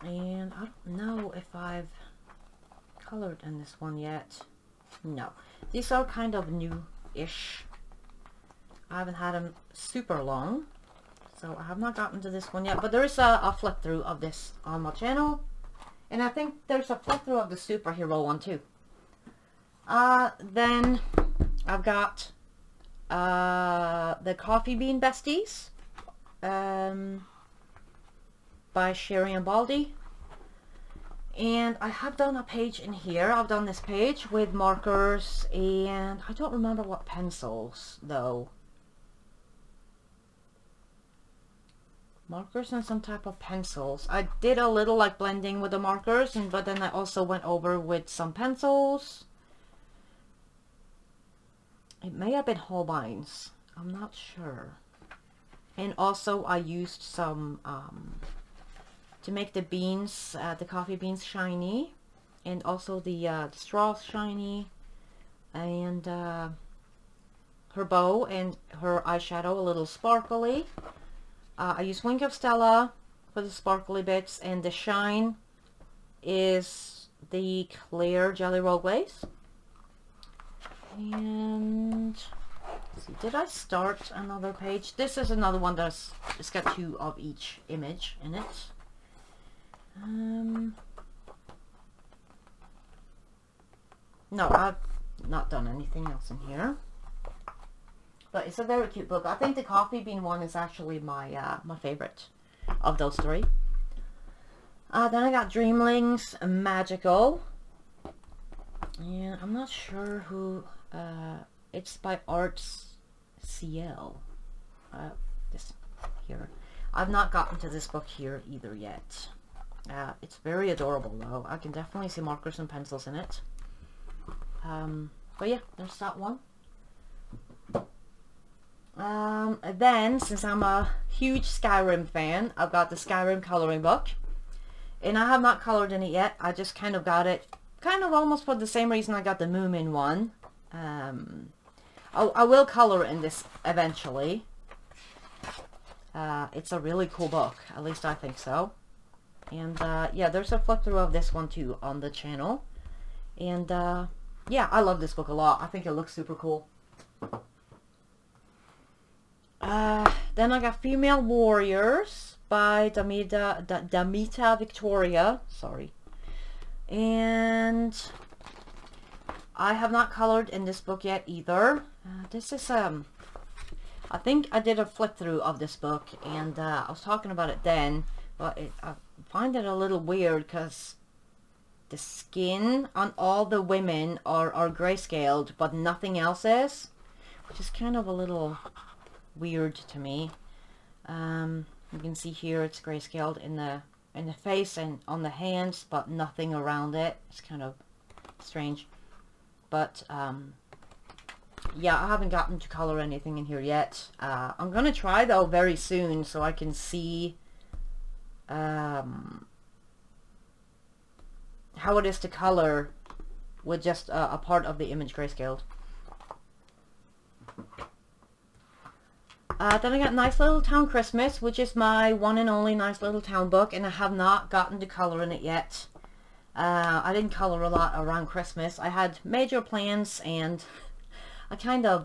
And I don't know if I've colored in this one yet. No. These are kind of new-ish. I haven't had them super long, so I have not gotten to this one yet. But there is a flip through of this on my channel. And I think there's a flip through of the superhero one too. Then I've got the Coffee Bean Besties by Sherry and Baldy. And I have done a page in here. I've done this page with markers, and I don't remember what pencils though. Markers and some type of pencils. I did a little like blending with the markers, but then I also went over with some pencils. It may have been Holbein's. I'm not sure. And also I used some to make the beans, the coffee beans shiny, and also the straws shiny, and her bow and her eyeshadow a little sparkly. I use Wink of Stella for the sparkly bits, and the shine is the clear Jelly Roll Glaze. And let's see, did I start another page? This is another one that's it's got 2 of each image in it. No, I've not done anything else in here. But it's a very cute book. I think the Coffee Bean one is actually my my favorite of those 3. Then I got Dreamlings Magical. And I'm not sure who... it's by Arts CL. This here. I've not gotten to this book here either yet. It's very adorable though. I can definitely see markers and pencils in it. But yeah, there's that one. Then, since I'm a huge Skyrim fan, I've got the Skyrim coloring book. And I have not colored in it yet. I just kind of got it, kind of almost for the same reason I got the Moomin one. I will color in this eventually. It's a really cool book. At least I think so. And yeah, there's a flip through of this one too on the channel. And yeah, I love this book a lot. I think it looks super cool. Then I got Female Warriors by Damita Victoria. Sorry. And I have not colored in this book yet either. This is I think I did a flip through of this book, and I was talking about it then, but I find it a little weird because the skin on all the women are grayscaled, but nothing else is, which is kind of a little weird to me. You can see here it's grayscaled in the face and on the hands, but nothing around it. It's kind of strange. But yeah, I haven't gotten to color anything in here yet. I'm gonna try though very soon, so I can see how it is to color with just a part of the image grayscaled. Then I got Nice Little Town Christmas, which is my one and only Nice Little Town book, and I have not gotten to color in it yet. I didn't color a lot around Christmas. I had major plans, and I kind of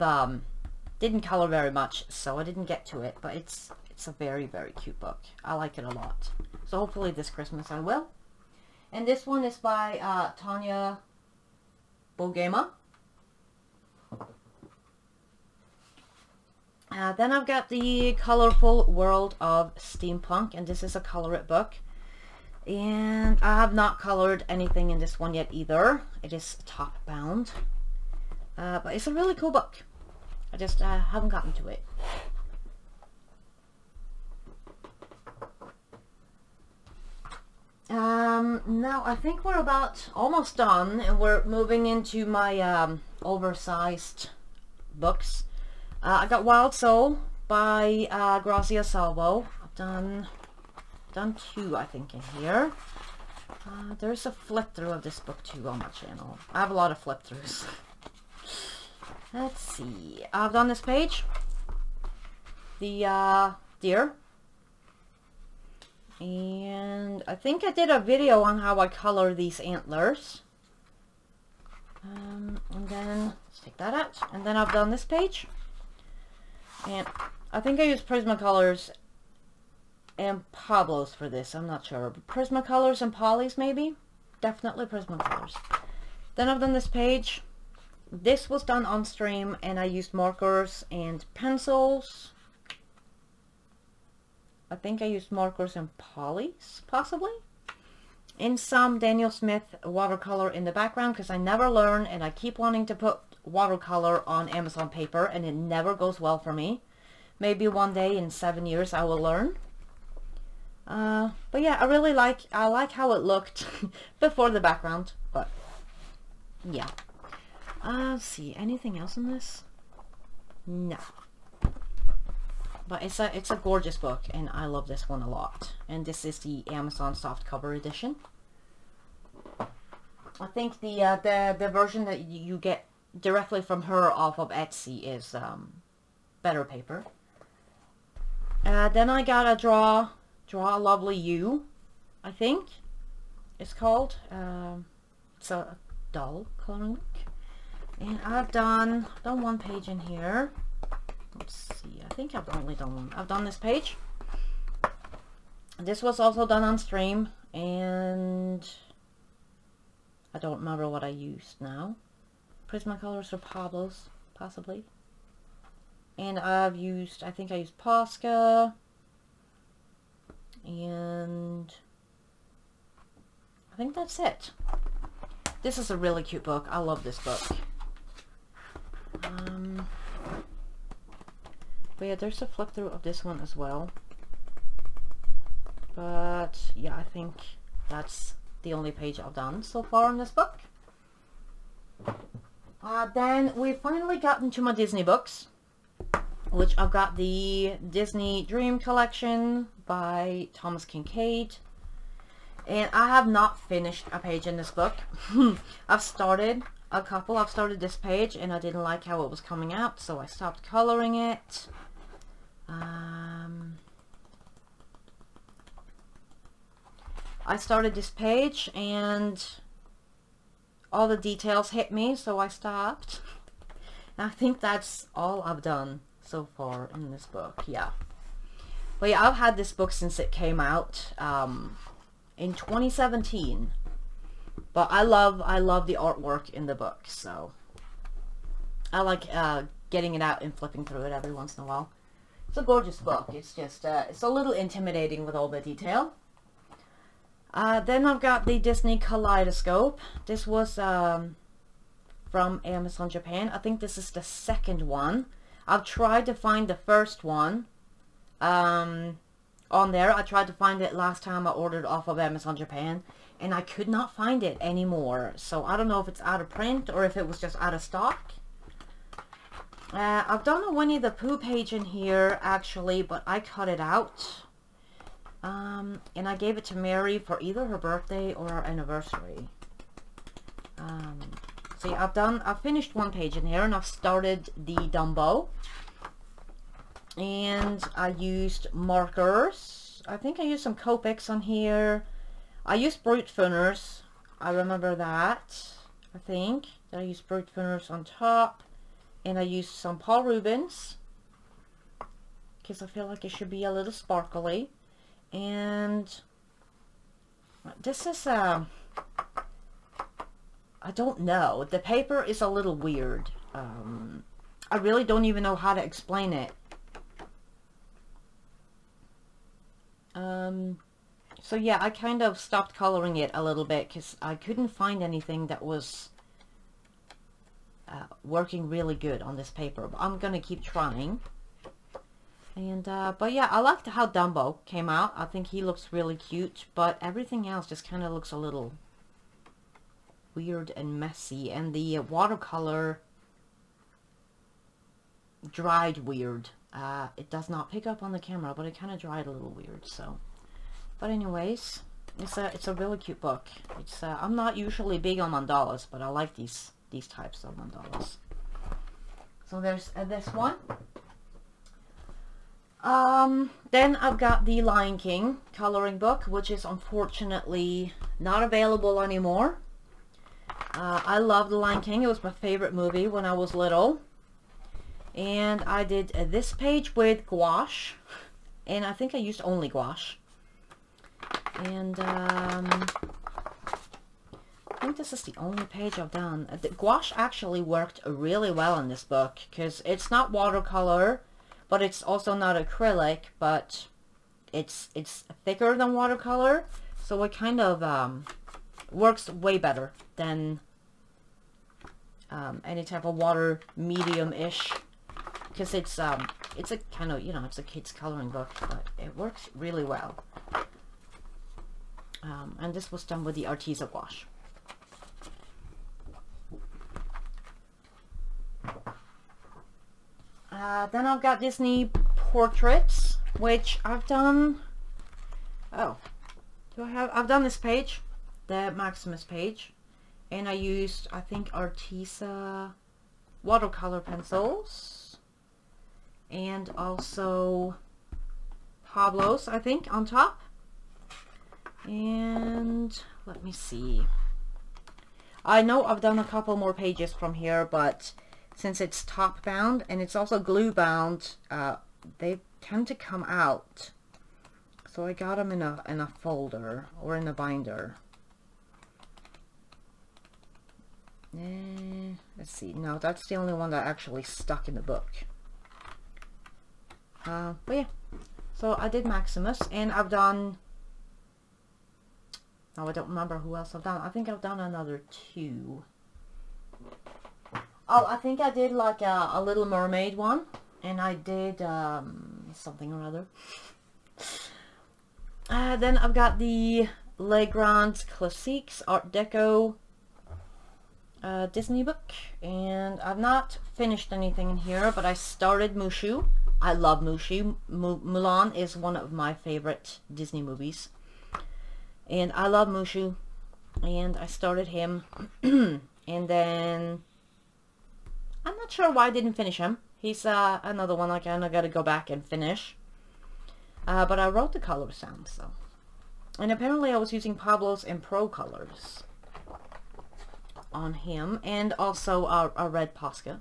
didn't color very much, so I didn't get to it. But it's a very, very cute book. I like it a lot. So hopefully this Christmas I will. And this one is by Tanya Bogema. Then I've got the Colorful World of Steampunk, and this is a color it book. And I have not colored anything in this one yet either. It is top bound. But it's a really cool book. I just haven't gotten to it. Now I think we're about almost done, and we're moving into my oversized books. I got Wild Soul by Grazia Salvo. I've done 2, I think, in here. There's a flip through of this book too on my channel. I have a lot of flip throughs. Let's see. I've done this page. The deer. And I think I did a video on how I color these antlers. And then, let's take that out. And then I've done this page. And I think I used Prismacolors and Pablo's for this. I'm not sure. Prismacolors and Polys maybe? Definitely Prismacolors. Then I've done this page. This was done on stream and I used markers and pencils. I think I used markers and polys, possibly. And some Daniel Smith watercolor in the background because I never learn and I keep wanting to put watercolor on Amazon paper and it never goes well for me. Maybe one day in 7 years I will learn. But yeah, I like how it looked before the background, but yeah. Let's see, anything else in this? No. But it's a gorgeous book and I love this one a lot. And this is the Amazon softcover edition. I think the version that you get directly from her off of Etsy is better paper. Then I got a Draw a Lovely You, I think it's called. It's a doll coloring book. And I've done one page in here. Let's see, I think I've only done one. I've done this page. This was also done on stream, and I don't remember what I used now. Prismacolors or Pablo's, possibly. And I think I used Posca, and I think that's it. This is a really cute book. I love this book. But yeah, there's a flip through of this one as well. But yeah, I think that's the only page I've done so far in this book. Then we've finally gotten to my Disney books, which I've got the Disney Dream Collection by Thomas Kincaid. And I have not finished a page in this book. I've started a couple. I've started this page and I didn't like how it was coming out, so I stopped coloring it. I started this page and all the details hit me, so I stopped. And I think that's all I've done so far in this book, yeah. But yeah, I've had this book since it came out in 2017. But I love the artwork in the book, so I like getting it out and flipping through it every once in a while. It's a gorgeous book. It's just, it's a little intimidating with all the detail. Then I've got the Disney Kaleidoscope. This was from Amazon Japan. I think this is the second one. I've tried to find the first one on there. I tried to find it last time I ordered off of Amazon Japan, and I could not find it anymore. So I don't know if it's out of print or if it was just out of stock. I've done a Winnie the Pooh page in here actually, but I cut it out. And I gave it to Mary for either her birthday or our anniversary. So yeah, I've finished one page in here, and I've started the Dumbo. And I used markers. I think I used some Copics on here. I used Brute Funners. I remember that. I think that I used Brute Funners on top. And I used some Paul Rubens, because I feel like it should be a little sparkly. And this is, I don't know. The paper is a little weird. I really don't even know how to explain it. So yeah, I kind of stopped coloring it a little bit because I couldn't find anything that was working really good on this paper, but I'm gonna keep trying. And but yeah, I liked how Dumbo came out. I think he looks really cute, but everything else just kind of looks a little weird and messy, and the watercolor dried weird. It does not pick up on the camera, but it kind of dried a little weird. So, but anyways, it's a really cute book. It's I'm not usually big on mandalas, but I like these types of mandalas. So there's this one. Then I've got the Lion King coloring book, which is unfortunately not available anymore. I love The Lion King. It was my favorite movie when I was little. And I did this page with gouache. And I think I used only gouache. And I think this is the only page I've done. The gouache actually worked really well in this book, because it's not watercolor, but it's also not acrylic, but it's thicker than watercolor, so it kind of works way better than any type of water medium-ish, because it's a kind of, you know, it's a kid's coloring book, but it works really well. And this was done with the Arteza gouache. Then I've got Disney portraits, which I've done. Oh, I've done this page, the Maximus page, and I used, I think, Arteza watercolor pencils, and also Pablo's, I think, on top. And let me see. I know I've done a couple more pages from here, but since it's top bound and it's also glue bound, they tend to come out. So I got them in a folder or in a binder. Let's see. No, that's the only one that actually stuck in the book. But yeah. So I did Maximus, and I've done... Oh, I don't remember who else I've done. I think I've done another 2. Oh, I think I did like a Little Mermaid one, and I did something or other. Then I've got the Legrand's Classiques Art Deco Disney book, and I've not finished anything in here, but I started Mushu. I love Mushu. Mulan is one of my favorite Disney movies, and I love Mushu, and I started him. And then I'm not sure why I didn't finish him. He's another one I kind of got to go back and finish. But I wrote the color sound, so. And apparently I was using Pablo's and Pro colors on him, and also a red Posca.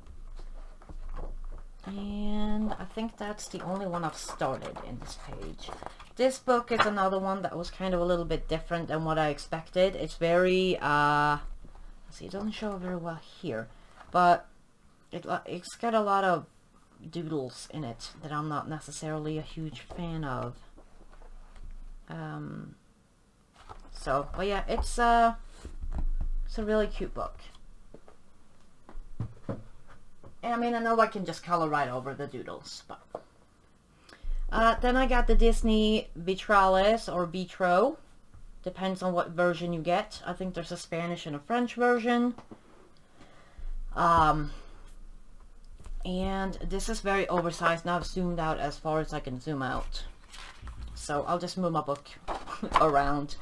And I think that's the only one I've started in this page. This book is another one that was kind of a little bit different than what I expected. It's very, let's see, it doesn't show very well here, but it's got a lot of doodles in it that I'm not necessarily a huge fan of. So, but yeah, it's a really cute book. And I mean, I know I can just color right over the doodles, but then I got the Disney Vitralis or Vitro. Depends on what version you get. I think there's a Spanish and a French version. And this is very oversized. Now I've zoomed out as far as I can zoom out. So I'll just move my book around.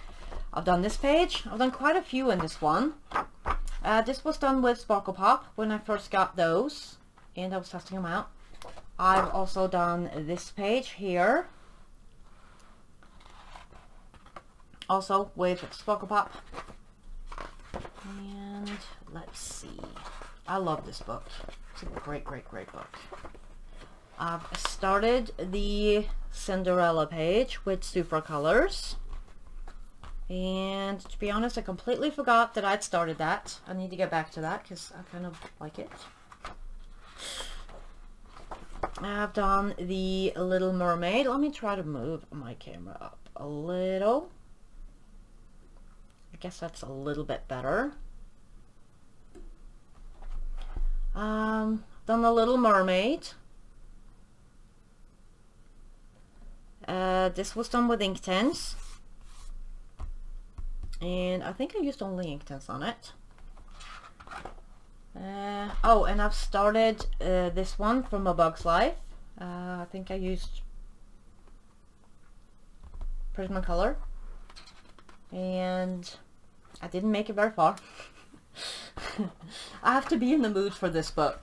I've done this page. I've done quite a few in this one. This was done with Sparkle Pop when I first got those, and I was testing them out. I've also done this page here, also with Sparkle Pop. And let's see. I love this book. It's a great, great, great book. I've started the Cinderella page with Super Colors. And to be honest, I completely forgot that I'd started that. I need to get back to that because I kind of like it. I've done the Little Mermaid. Let me try to move my camera up a little. I guess that's a little bit better. Done the Little Mermaid. This was done with Inktense. And I think I used only Inktense on it. Oh, and I've started this one from A Bug's Life. I think I used Prismacolor. And I didn't make it very far. I have to be in the mood for this book.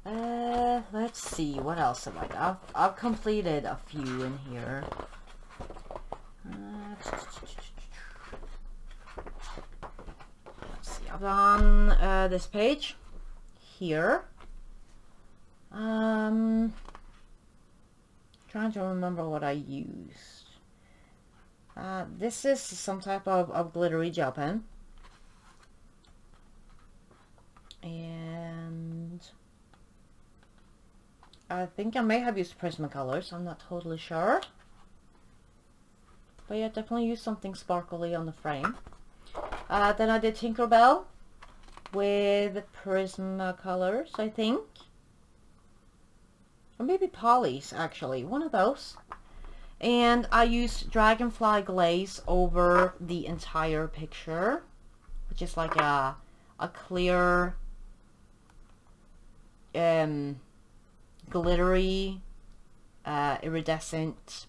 Let's see, what else have I got? I've completed a few in here. Let's see, I've done this page here. Trying to remember what I used. This is some type of glittery gel pen. And I think I may have used Prismacolors. I'm not totally sure. But yeah, definitely used something sparkly on the frame. Then I did Tinkerbell with Prismacolors, I think. Or maybe Polly's, actually. One of those. And I used Dragonfly Glaze over the entire picture. Which is like a clear, glittery, iridescent,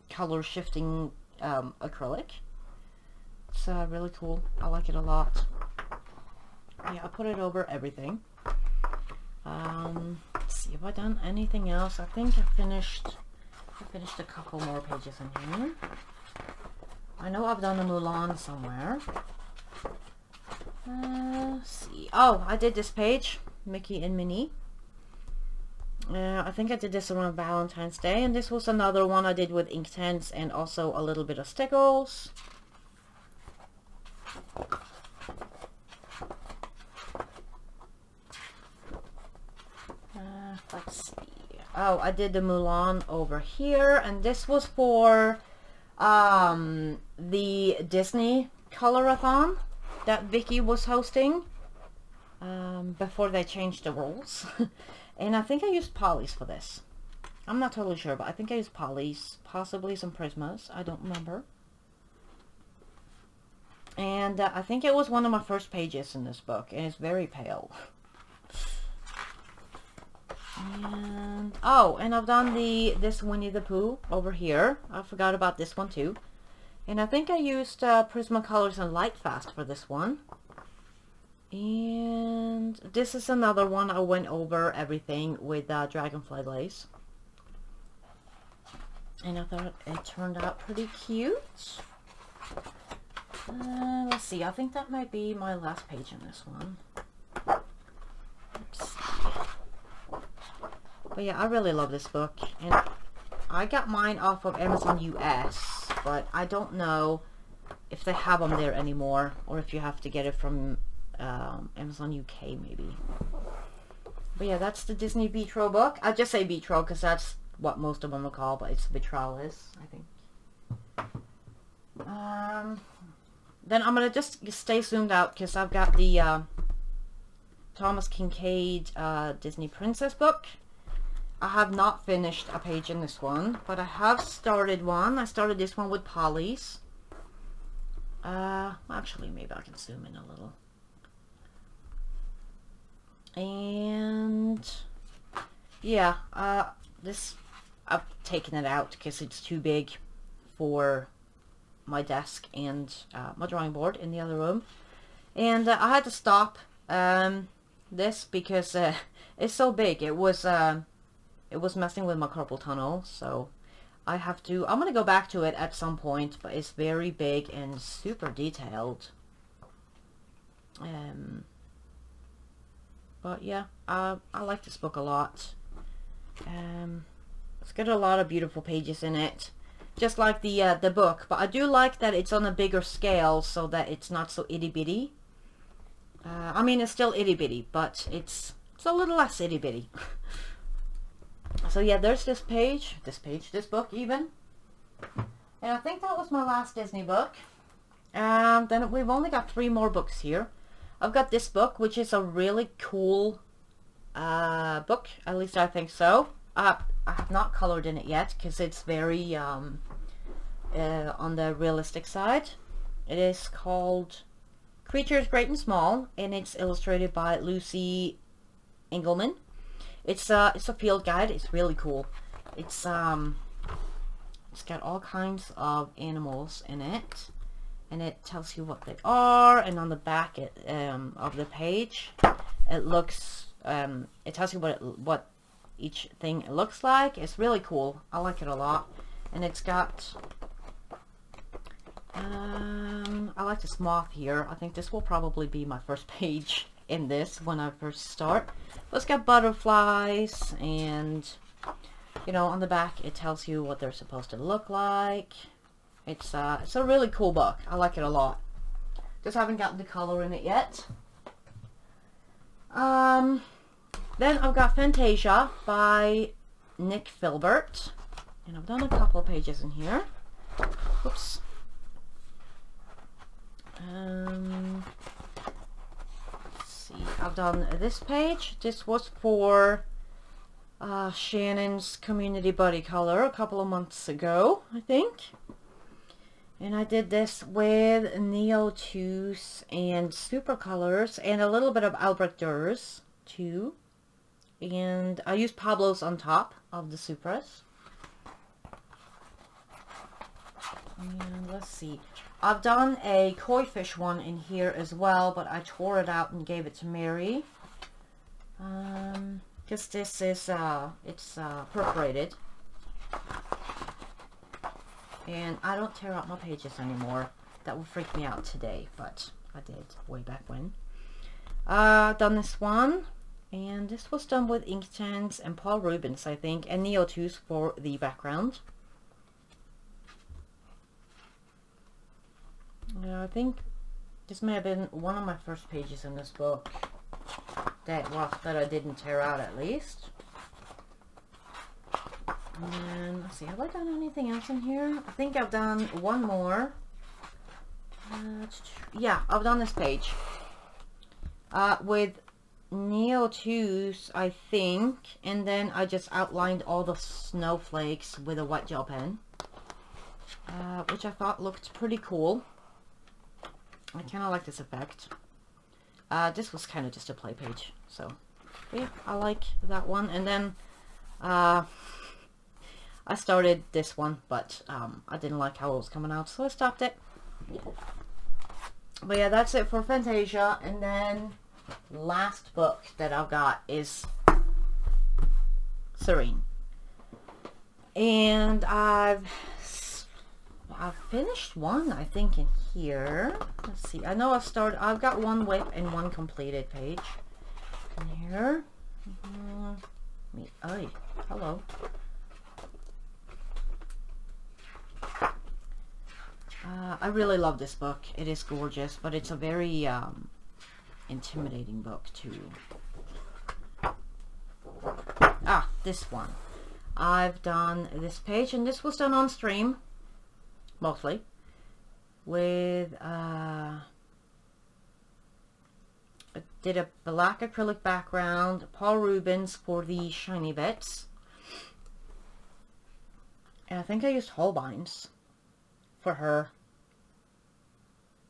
color shifting acrylic. It's really cool. I like it a lot. Yeah, I put it over everything. Let's see, have I done anything else? I think I finished a couple more pages in here. I know I've done a Mulan somewhere. Let's see. Oh, I did this page, Mickey and Minnie. I think I did this around Valentine's Day, and this was another one I did with Inktense and also a little bit of stickles. Let's see. Oh, I did the Mulan over here, and this was for the Disney Colorathon that Vicky was hosting before they changed the rules. And I think I used Polly's for this. I'm not totally sure, but I think I used Polly's, possibly some Prismas. I don't remember. And I think it was one of my first pages in this book, and it's very pale. And oh, and I've done this Winnie the Pooh over here. I forgot about this one too. And I think I used Prismacolors and Lightfast for this one. And this is another one I went over everything with Dragonfly Glaze. And I thought it turned out pretty cute. Let's see, I think that might be my last page in this one. Let's see. But yeah, I really love this book. And I got mine off of Amazon US, but I don't know if they have them there anymore, or if you have to get it from Amazon UK maybe. But yeah, that's the Disney Vitro book. I just say Vitro because that's what most of them are called, but it's Vitralis, I think. Then I'm gonna just stay zoomed out because I've got the Thomas Kincaid Disney Princess book. I have not finished a page in this one, but I have started one. I started this one with Polly's. Actually, maybe I can zoom in a little. And yeah, this, I've taken it out because it's too big for my desk and my drawing board in the other room. And I had to stop this because it's so big. It was messing with my carpal tunnel, so I have to, I'm gonna go back to it at some point, but it's very big and super detailed. But yeah, I like this book a lot. It's got a lot of beautiful pages in it, just like the book, but I do like that it's on a bigger scale so that it's not so itty-bitty. I mean, it's still itty-bitty, but it's a little less itty-bitty. So yeah, there's this book even. And I think that was my last Disney book. Then we've only got 3 more books here. I've got this book, which is a really cool book, at least I think so. I have not colored in it yet, because it's very on the realistic side. It is called Creatures Great and Small, and it's illustrated by Lucy Engelman. It's a field guide. It's really cool. It's got all kinds of animals in it, and it tells you what they are. And on the back of the page, it looks It tells you what each thing looks like. It's really cool. I like it a lot. And it's got I like this moth here. I think this will probably be my first page in this when I first start. But it's got butterflies, and you know, on the back it tells you what they're supposed to look like. It's a really cool book. I like it a lot. Just haven't gotten the color in it yet. Then I've got Fantasia by Nick Filbert, and I've done a couple of pages in here. Oops. Let's see. I've done this page. This was for Shannon's Community Buddy Color a couple of months ago, I think. And I did this with Neo-2s and Super Colors and a little bit of Albrecht Dürer too. And I used Pablo's on top of the Supras. And let's see. I've done a koi fish one in here as well, but I tore it out and gave it to Mary. Because this is, it's perforated. And I don't tear out my pages anymore. That would freak me out today, but I did way back when. Done this one. And this was done with Inktanks and Paul Rubens, I think, and Neo-2s for the background. I think this may have been one of my first pages in this book that I didn't tear out, at least. And let's see, have I done anything else in here? I think I've done one more. Yeah, I've done this page with Neo-2s, I think, and then I just outlined all the snowflakes with a white gel pen, which I thought looked pretty cool. I kind of like this effect. This was kind of just a play page, so yeah, I like that one. And then I started this one, but I didn't like how it was coming out, so I stopped it. But yeah, that's it for Fantasia. And then last book that I've got is Serene, and I've finished one, I think, in here. Let's see. I know I've got one whip and one completed page in here. Hello. I really love this book. It is gorgeous, but it's a very intimidating book too. This one. I've done this page, and this was done on stream, mostly, with I did a black acrylic background, Paul Rubens for the shiny bits, and I think I used Holbein's for her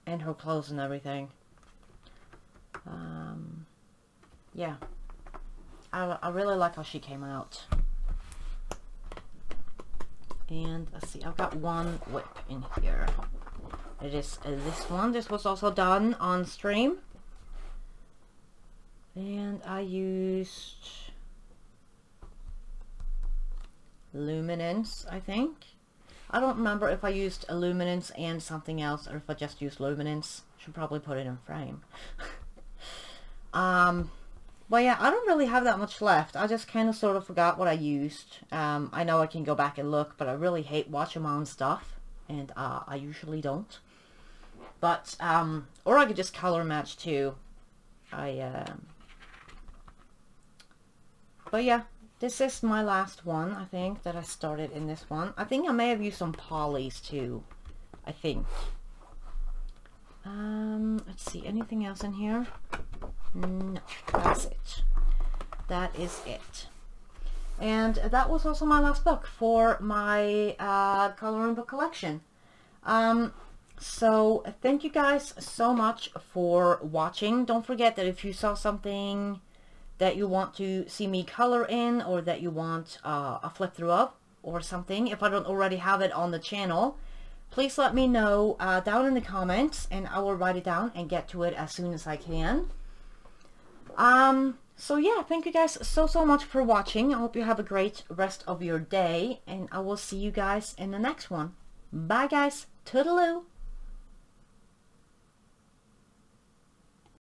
and her clothes and everything. Yeah, I really like how she came out. And let's see, I've got one whip in here. It is this one. This was also done on stream, and I used Luminance, I think. I don't remember if I used a Luminance and something else, or if I just used Luminance. Should probably put it in frame. But yeah, I don't really have that much left. I just kind of sort of forgot what I used. I know I can go back and look, but I really hate watching my own stuff, and I usually don't. But or I could just color match too. But yeah, this is my last one, I think, that I started in this one. I think I may have used some polys too, I think. Let's see, anything else in here? No, that's it. That is it. And that was also my last book for my coloring book collection. So thank you guys so much for watching. Don't forget that if you saw something that you want to see me color in, or that you want a flip through of or something, if I don't already have it on the channel, please let me know down in the comments, and I will write it down and get to it as soon as I can. So yeah, thank you guys so much for watching. I hope you have a great rest of your day, and I will see you guys in the next one. Bye guys. Toodaloo.